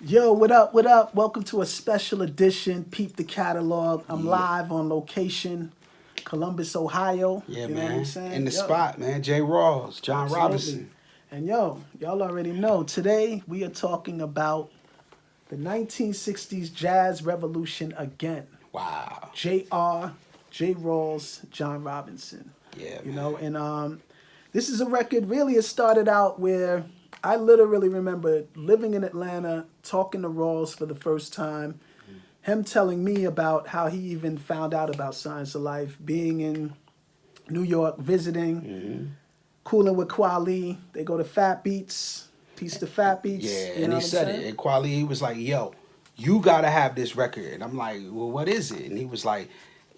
Yo, what up? What up? Welcome to a special edition. Peep the catalog. I'm live on location, Columbus, Ohio. Yeah, You know what I'm man. saying? In the Yo, spot, man. J. Rawls, John absolutely. Robinson. And yo, y'all already know. Today we are talking about the 1960s jazz revolution again. Wow. J.R. J. Rawls, John Robinson. Yeah, You man. know, and this is a record. Really, it started out where I literally remember living in Atlanta, talking to Rawls for the first time. Him telling me about how he even found out about Science of Life, being in New York, visiting, cooling with Kweli. They go to Fat Beats, piece to Fat Beats. Yeah, You and know he what I'm said saying? it. And Quali, he was like, yo, you got to have this record. And I'm like, well, what is it? And he was like,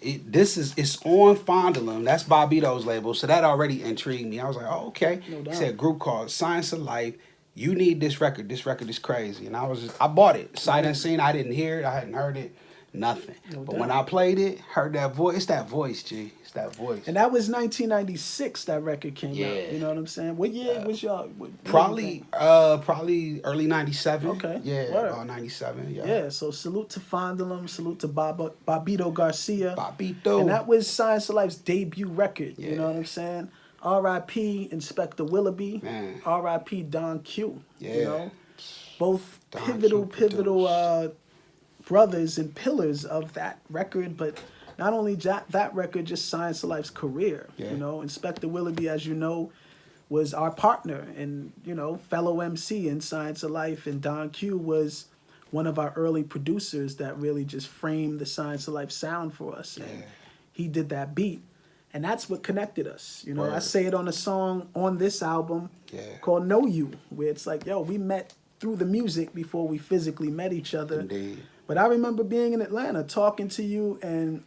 it's on Fondulum. That's Bobito's label. So that already intrigued me. I was like, oh, okay. No He doubt. said, group called Science of Life. You need this record. This record is crazy. And I bought it. Sight unseen. I didn't hear it. I hadn't heard it. Nothing. No But doubt. when I played it, heard that voice. It's that voice, G. It's that voice. And that was 1996. That record came out. Yeah. You know what I'm saying? What year was y'all? What year you Probably, think? probably early '97. Okay. Yeah, Word. about '97. Yeah. Yeah. So salute to Fondulum. Salute to Bobito Garcia. Bobito. And that was Science of Life's debut record. You know Yeah. what I'm saying? R.I.P. Inspector Willoughby. Man. R.I.P. Don Q. Yeah. You know, both Don pivotal, Q produced. brothers and pillars of that record. But not only that record, just Science of Life's career. Yeah. You know, Inspector Willoughby, as you know, was our partner and fellow MC in Science of Life, and Don Q was one of our early producers that really just framed the Science of Life sound for us. And Yeah. he did that beat. And that's what connected us. You know, I Word. say it on a song on this album Yeah. called Know You, where it's like, yo, we met through the music before we physically met each other. Indeed. But I remember being in Atlanta, talking to you, and,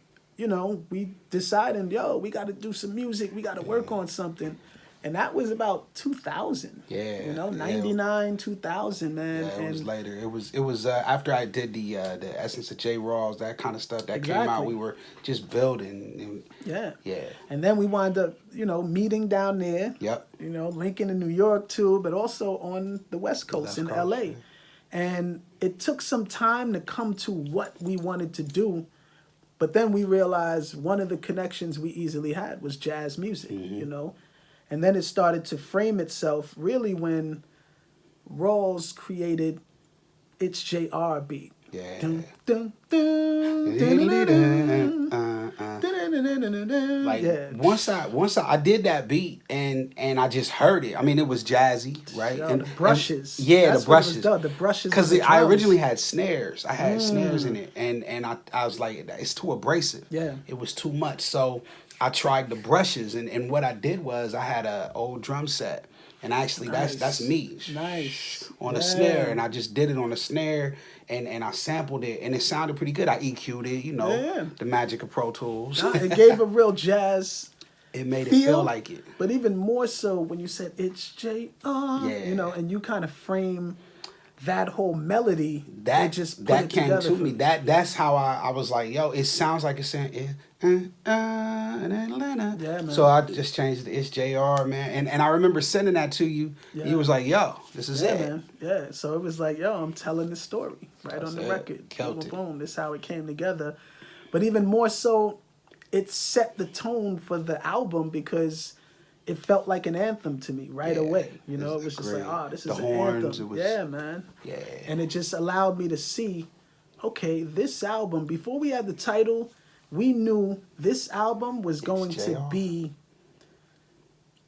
we decided, yo, we got to do some music. We got to work on something. And that was about 2000. Yeah, yeah. 99, 2000, man. Yeah, it and was later. It was after I did the Essence of J. Rawls, that kind of stuff that came out. Exactly. We were just building. And, Yeah. yeah. And then we wind up, meeting down there. Yep. Lincoln in New York too, but also on the West Coast in West Coast, LA. yeah. And it took some time to come to what we wanted to do. But then we realized one of the connections we easily had was jazz music, And then it started to frame itself really when Rawls created It's JR beat. Yeah. Dun, dun, dun, dun, dun, dun, dun. Like Yeah. once I did that beat and I just heard it. I mean, it was jazzy, right? Yo, and the brushes. yeah, That's the what it was brushes. done, the brushes Because and the I drums. originally had snares. I had snares in it, and I was like, it's too abrasive. Yeah. It was too much. So I tried the brushes, and what I did was I had an old drum set. And actually, Nice. that's me. Nice. On a Yeah. snare, and I just did it on a snare, and I sampled it, and it sounded pretty good. I EQ'd it, Yeah. the magic of Pro Tools. Nah, it gave a real jazz It made it feel feel like it. But even more so when you said it's JR, Yeah. and you kind of frame that whole melody That and just put that it came together to for me. That's how I was like, yo, it sounds like it's saying in Atlanta. Yeah, man. So I just changed it. It's JR, man. And I remember sending that to you. Yeah. You was like, yo, this is Yeah, it. man. Yeah. So it was like, yo, I'm telling the story right That's on the it. record. Killed Boom, it. boom. This is how it came together. But even more so, it set the tone for the album because it felt like an anthem to me right Yeah, away. It it's was just great. like, this The is an horns, anthem. it was- Yeah, man. Yeah. And it just allowed me to see, okay, this album, before we had the title, we knew this album was going to JR. be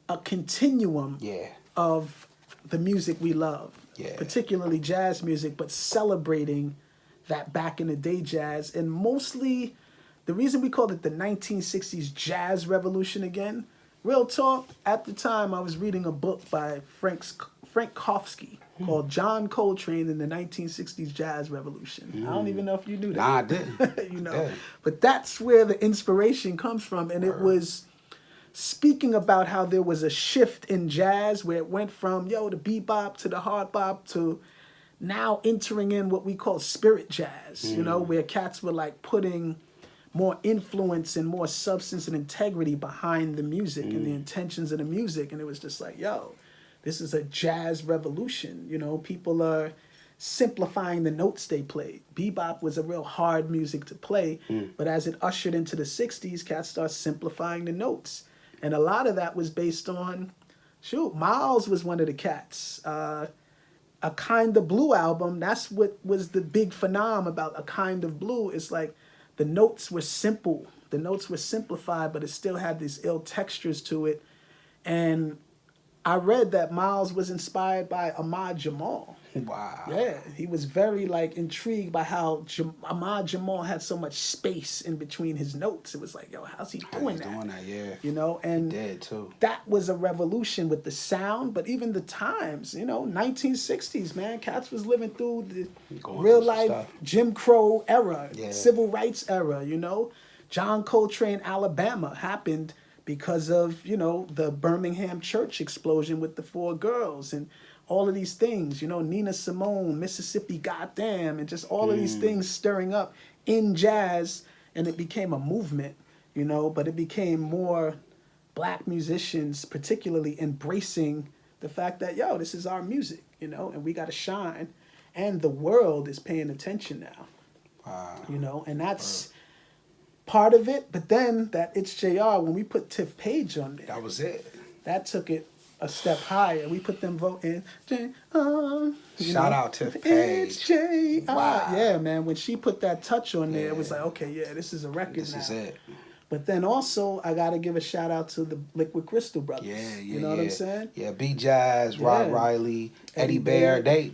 a continuum Yeah. of the music we love, Yeah. particularly jazz music, but celebrating that back in the day jazz. And mostly, the reason we called it the 1960s jazz revolution again, real talk, at the time I was reading a book by Frank Kofsky called John Coltrane in the 1960s Jazz Revolution. I don't even know if you knew that. Nah, I didn't. Yeah. But that's where the inspiration comes from. And it was speaking about how there was a shift in jazz where it went from, the bebop to the hard bop to now entering in what we call spirit jazz, where cats were like putting more influence and more substance and integrity behind the music and the intentions of the music. And it was just like, this is a jazz revolution. People are simplifying the notes they played. Bebop was a real hard music to play, but as it ushered into the 60s, cats started simplifying the notes. And a lot of that was based on, shoot, Miles was one of the cats. A Kind of Blue album, that's what was the big phenom about A Kind of Blue. It's like the notes were simple. The notes were simplified, but it still had these ill textures to it. And I read that Miles was inspired by Ahmad Jamal. Wow. Yeah, he was very like intrigued by how Ahmad Jamal had so much space in between his notes. It was like, yo, how's he doing that? Doing that, yeah. You know, and he did too. That was a revolution with the sound, but even the times, you know, 1960s, man, cats was living through the real life Jim Crow era, civil rights era, you know. John Coltrane, Alabama happened because of, you know, the Birmingham church explosion with the 4 girls and all of these things, you know, Nina Simone, Mississippi Goddamn, and just all of these things stirring up in jazz, and it became a movement, you know, but it became more black musicians particularly embracing the fact that, yo, this is our music, you know, and we got to shine, and the world is paying attention now. Wow. You know, and that's part of it, but then that It's JR, when we put Tiff Page on there, That was it. that took it a step higher. We put them voting. Shout out Tiff Page. It's JR. Wow. Yeah, man. When she put that touch on there, it was like, okay, yeah, this is a record This now. is it. But then also, I got to give a shout out to the Liquid Crystal brothers. Yeah. You know what I'm saying? Yeah, B Jazz, Rod Yeah. Riley, Eddie Eddie Bear. Bear.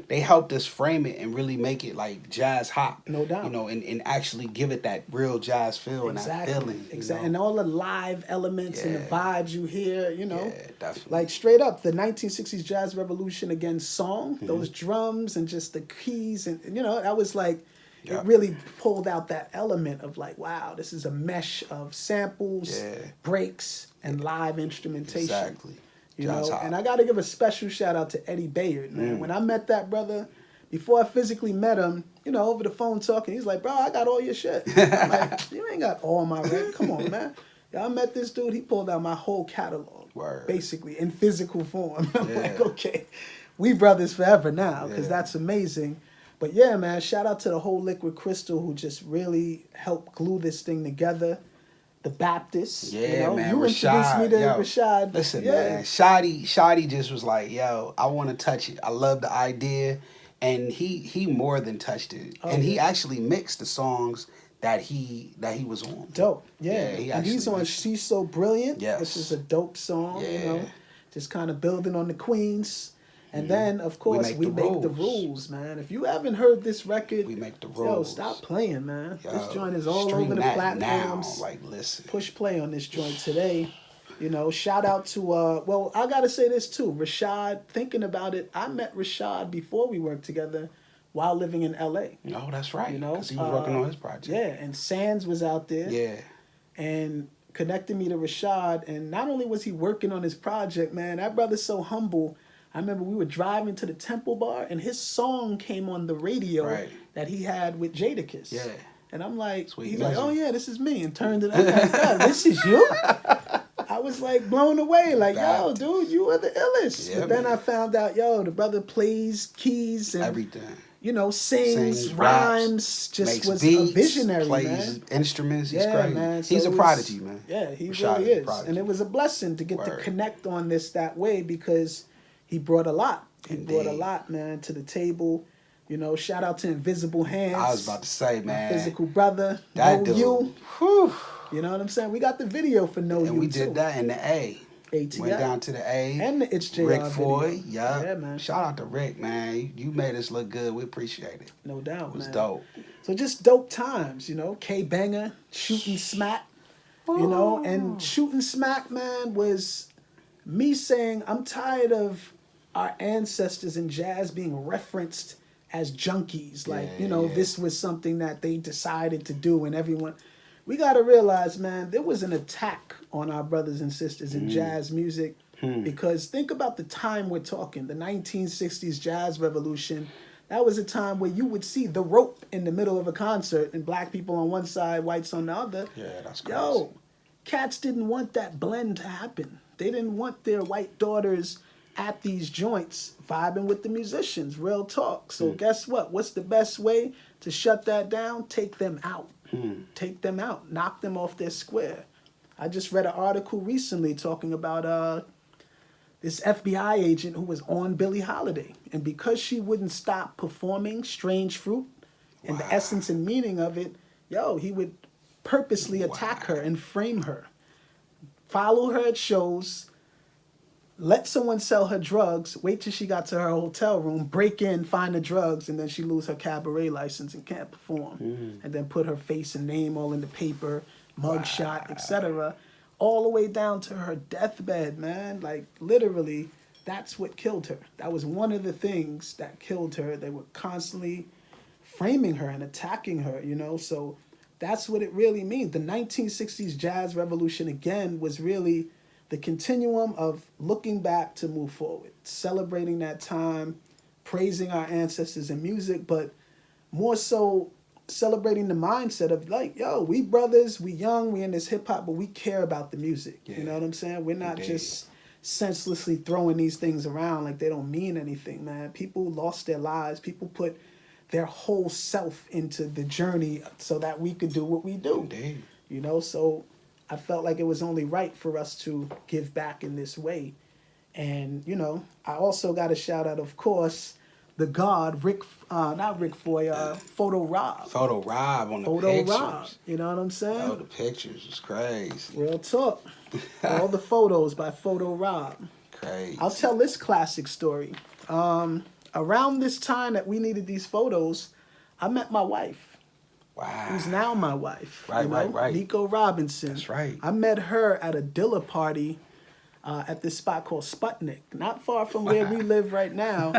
They helped us frame it and really make it like jazz hop. No doubt. You know, and actually give it that real jazz feel and that feeling. Exactly. And all the live elements and the vibes you hear, you know. Yeah, definitely. Like straight up, the 1960s jazz revolution against song, those drums and just the keys and you know, that was like it really pulled out that element of like, wow, this is a mesh of samples, breaks, and live instrumentation. Exactly. You Jazz know, hop. and I got to give a special shout out to Eddie Bayard, man. When I met that brother, before I physically met him, you know, over the phone talking, he's like, bro, I got all your shit. I'm like, you ain't got all my records. Come on, man. Yeah, I met this dude. He pulled out my whole catalog, basically in physical form. I'm like, okay, we brothers forever now, because that's amazing. But yeah, man, shout out to the whole Liquid Crystal who just really helped glue this thing together. The Baptists, Yeah, you know, man. you introduced me to Rashad. Listen, man. Shoddy just was like, yo, I want to touch it. I love the idea. And he more than touched it. And he actually mixed the songs that he was on. Dope. Yeah. And he's on She's So Brilliant. Yes. Which is a dope song, you know. Just kind of building on the Queens. And then, of course, we make the rules, man. If you haven't heard this record, we make the yo, rules. stop playing, man. Yo, this joint is all stream over the that platforms. now. Like, listen. Push play on this joint today. You know, shout out to, well, I got to say this too. Rashad, thinking about it, I met Rashad before we worked together while living in L.A. No, that's right. You know, because he was working on his project. Yeah, and Sands was out there. Yeah. And connected me to Rashad. And not only was he working on his project, man, that brother's so humble. I remember we were driving to the Temple Bar, and his song came on the radio that he had with Jadakiss. Yeah. And I'm like, Sweet he's music. like, oh yeah, this is me. And turned it up. Like, yo, this is you? I was like blown away. Like, yo, dude, you are the illest. Yeah, but then man. I found out, yo, the brother plays keys and Everything. You know, sings, rhymes, just makes was beats, a visionary, plays man. Instruments. He's Yeah, crazy. man. So He's a it was- prodigy, man. Yeah, he Rashad really is a is. prodigy. And it was a blessing to get to connect on this that way because he brought a lot. He brought a lot, man, to the table. You know, shout out to Invisible Hands. I was about to say, my man. physical brother. That Know dude. You. Whew. You know what I'm saying? We got the video for Know You, And we too. did that in the A. ATI. Went down to the A. And the It's JR Rick video. Foy, Yeah, man. Shout out to Rick, man. You made us look good. We appreciate it. No doubt, It was man. dope. So just dope times, you know. K-Banger, Shooting Smack, you know. And Shooting Smack, man, was me saying I'm tired of our ancestors in jazz being referenced as junkies. Like, you know, this was something that they decided to do and everyone... We got to realize, man, there was an attack on our brothers and sisters in jazz music because think about the time we're talking, the 1960s jazz revolution. That was a time where you would see the rope in the middle of a concert and black people on one side, whites on the other. Yeah, that's crazy. Yo, cats didn't want that blend to happen. They didn't want their white daughters at these joints vibing with the musicians. Real talk. So guess what? What's the best way to shut that down? Take them out. Take them out. Knock them off their square. I just read an article recently talking about this FBI agent who was on Billie Holiday. And because she wouldn't stop performing Strange Fruit and the essence and meaning of it, he would purposely attack her and frame her. Follow her at shows, let someone sell her drugs, wait till she got to her hotel room, break in, find the drugs, and then she lose her cabaret license and can't perform. And then put her face and name all in the paper, mugshot, etc. All the way down to her deathbed, man. Like, literally, that's what killed her. That was one of the things that killed her. They were constantly framing her and attacking her, So that's what it really means. The 1960s jazz revolution, again, was really the continuum of looking back to move forward, celebrating that time, praising our ancestors in music, but more so celebrating the mindset of like, we brothers, we young, we in this hip hop, but we care about the music. You know what I'm saying? We're not just senselessly throwing these things around like they don't mean anything, man. People lost their lives. People put their whole self into the journey so that we could do what we do. Indeed. So I felt like it was only right for us to give back in this way. And, I also got a shout out, of course, the God, not Rick Foy, Photo Rob. Photo Rob on the Photo pictures. Rob, you know what I'm saying? Oh, the pictures was crazy. Real talk. All the photos by Photo Rob. Crazy. I'll tell this classic story. Around this time that we needed these photos, I met my wife. Wow. Who's now my wife. Right. Nico Robinson. That's right. I met her at a Dilla party at this spot called Sputnik, not far from where we live right now.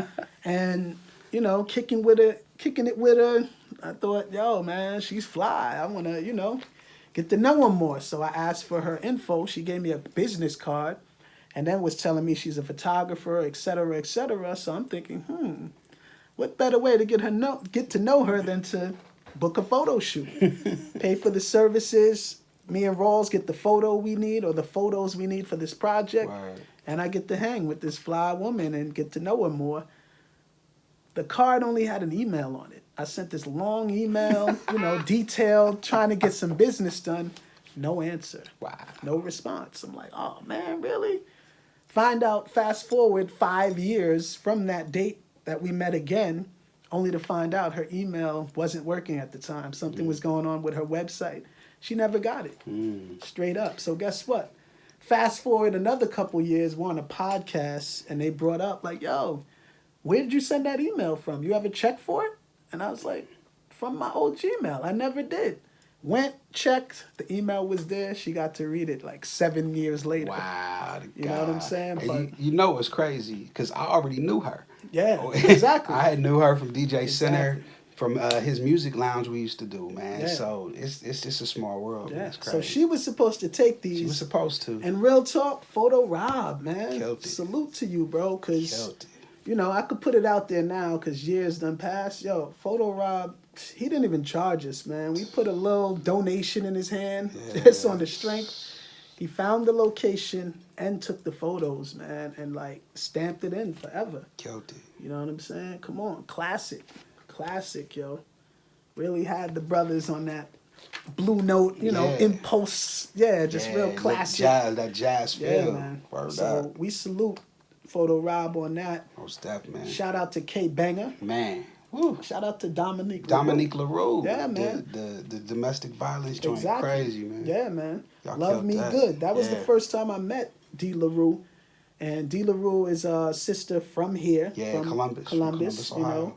And, kicking it with her. I thought, man, she's fly. I want to, get to know her more. So I asked for her info. She gave me a business card and then was telling me she's a photographer, et cetera, et cetera. So I'm thinking, what better way to get to know her than to book a photo shoot, pay for the services. Me and Rawls get the photo we need or the photos we need for this project. Right. And I get to hang with this fly woman and get to know her more. The card only had an email on it. I sent this long email, detailed, trying to get some business done. No answer. Wow. No response. I'm like, oh man, really? Fast forward 5 years from that date that we met again, only to find out her email wasn't working at the time. Something was going on with her website. She never got it. Straight up. So guess what? Fast forward another couple years, we're on a podcast, and they brought up like, where did you send that email from? You ever checked for it? And I was like, from my old Gmail. I never did. Went, checked, the email was there. She got to read it like 7 years later. Wow. You know what I'm saying? But you know what's crazy? Because I already knew her. Yeah, exactly. I knew her from DJ Center, from his music lounge we used to do, man. Yeah. So it's just a small world. Yeah. Man. It's crazy. So she was supposed to take these. She was supposed to. And real talk, Photo Rob, man. Killed it. Salute to you, bro. Because, Killed it. I could put it out there now because years done passed. Photo Rob, he didn't even charge us, man. We put a little donation in his hand just on the strength. He found the location and took the photos, man, and like stamped it in forever. Killed it. You know what I'm saying? Come on. Classic, yo. Really had the brothers on that blue note, impulse. Yeah, just real classic. That jazz feel. Man. Word so up. we salute Photo Rob on that. Most definitely, man. Shout out to K Banger. Man. Woo. Shout out to Dominique LaRue. Yeah, man. The domestic violence joint. Exactly. Crazy, man. Yeah, man. Y'all Love Me that. Good. That was the Yeah. first time I met D. LaRue. And D. LaRue is a sister from here. Yeah, from Columbus, Columbus, Ohio.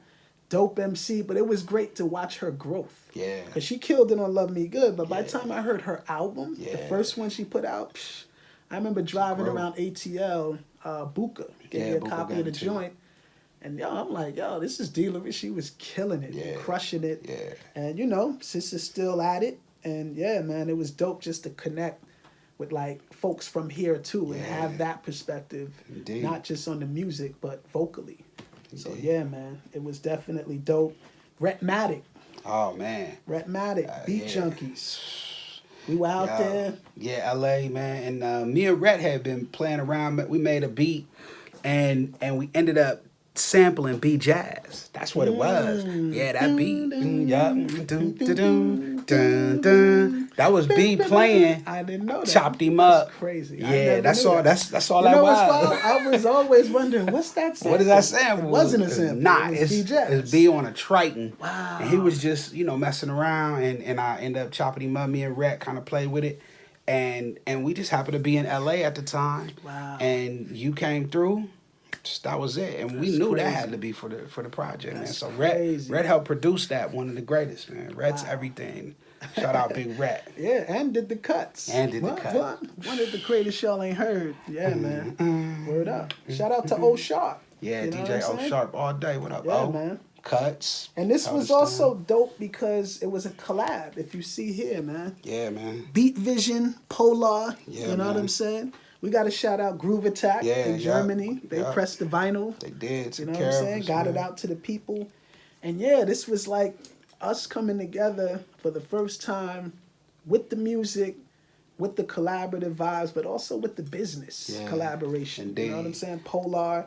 Dope MC. But it was great to watch her growth. Yeah. Because she killed it on Love Me Good. But by the time I heard her album, the first one she put out, I remember driving around ATL, Buka, gave me a Buka copy got of the it too. joint. And I'm like, this is D. LaRue. She was killing it, crushing it. Yeah. And sister's still at it. And yeah, man, it was dope just to connect with like folks from here too and have that perspective, Indeed. not just on the music but vocally. Indeed. So yeah, man, it was definitely dope. Rhetmatic, Oh man. Beat Junkies. We were out there. Yeah, LA, man. And me and Rhett had been playing around. We made a beat and we ended up sampling B jazz. That's what it was. Yeah, that beat. Yeah. That was B playing. I didn't know that. Chopped him up. That's crazy. Yeah, that's all. That's all you that know was. What's wild? I was always wondering what's that sample? What is that sample? It wasn't a sample. Nah, it was B jazz. It's B on a Triton. Wow. And he was just messing around, and I ended up chopping him up. Me and Rhett kind of played with it, and we just happened to be in LA at the time. Wow. And you came through. That was it, and we knew that had to be for the project, man. So Rhett helped produce that, one of the greatest, man. Rhett's everything. Shout out Big Rhett. Yeah, and did the cuts. And did the cuts. One of the greatest y'all ain't heard. Yeah, man. Word up. Shout out to O Sharp. Yeah, you know DJ O Sharp all day. What up, yeah, man. Cuts. And this was also dope because it was a collab. If you see here, man. Yeah, man. Beat Vision, Polar. Yeah, you know what I'm saying? We got to shout out Groove Attack in Germany. They pressed the vinyl. They did. You know what I'm saying? Got it out to the people. And yeah, this was like us coming together for the first time with the music, with the collaborative vibes, but also with the business collaboration. Indeed. You know what I'm saying? Polar,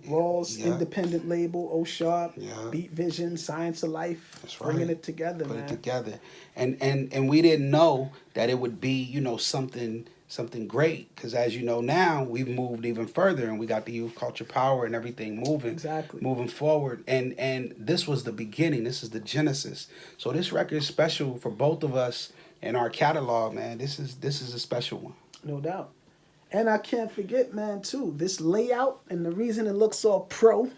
Rawls, independent label, O Sharp, Beat Vision, Science of Life. That's bringing right. it together, Put man. it together. And we didn't know that it would be, something great, because as you know now, we've moved even further, and we got the youth culture power and everything moving forward, and this was the beginning. This is the genesis. So this record is special for both of us in our catalog, man. This is a special one, no doubt. And I can't forget, man, too, this layout, and the reason it looks all pro,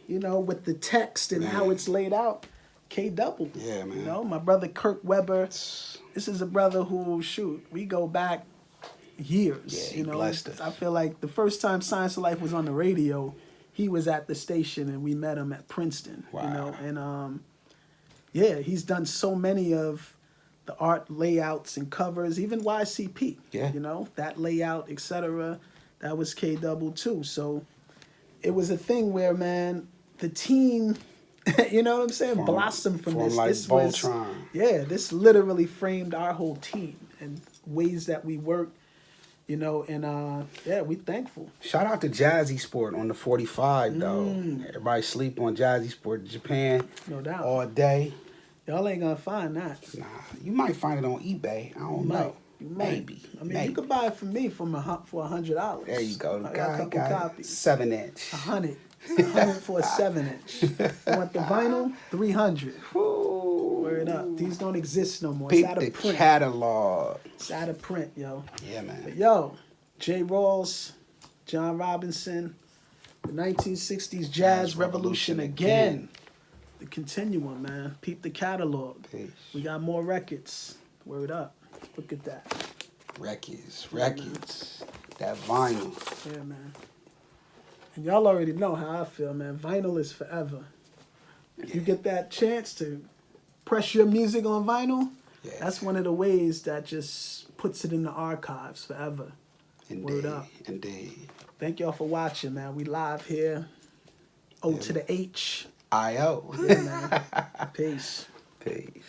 with the text and how it's laid out. K Double. Yeah, man. My brother Kirk Weber. This is a brother who, we go back years. Yeah, he blessed us. I feel like the first time Science of Life was on the radio, he was at the station and we met him at Princeton. Wow. And he's done so many of the art layouts and covers, even YCP. Yeah. That layout, etc. That was K Double too. So it was a thing where, man, the team, you know what I'm saying, blossomed from this. Like this Voltron. this literally framed our whole team and ways that we work. We thankful. Shout out to Jazzy Sport on the 45, though. Everybody sleep on Jazzy Sport Japan. No doubt. All day. Y'all ain't gonna find that. Nah, you might find it on eBay. I don't know. You maybe. I mean, you could buy it from me for $100. There you go. I got a couple copies. 7-inch. $100 for a 7-inch. You want the vinyl? $300. Word up. These don't exist no more. Peep it's out of the print. catalog. It's out of print, yo. Yeah, man. But yo, J. Rawls, John Robinson, the 1960s jazz revolution again. The continuum, man. Peep the catalog. Peace. We got more records. Word up. Look at that. Records. That vinyl. Yeah, man. And y'all already know how I feel, man. Vinyl is forever. If you get that chance to press your music on vinyl, that's one of the ways that just puts it in the archives forever. Indeed. Word up. Indeed. Thank y'all for watching, man. We live here. O to the H. I.O. Yeah, man. Peace. Peace.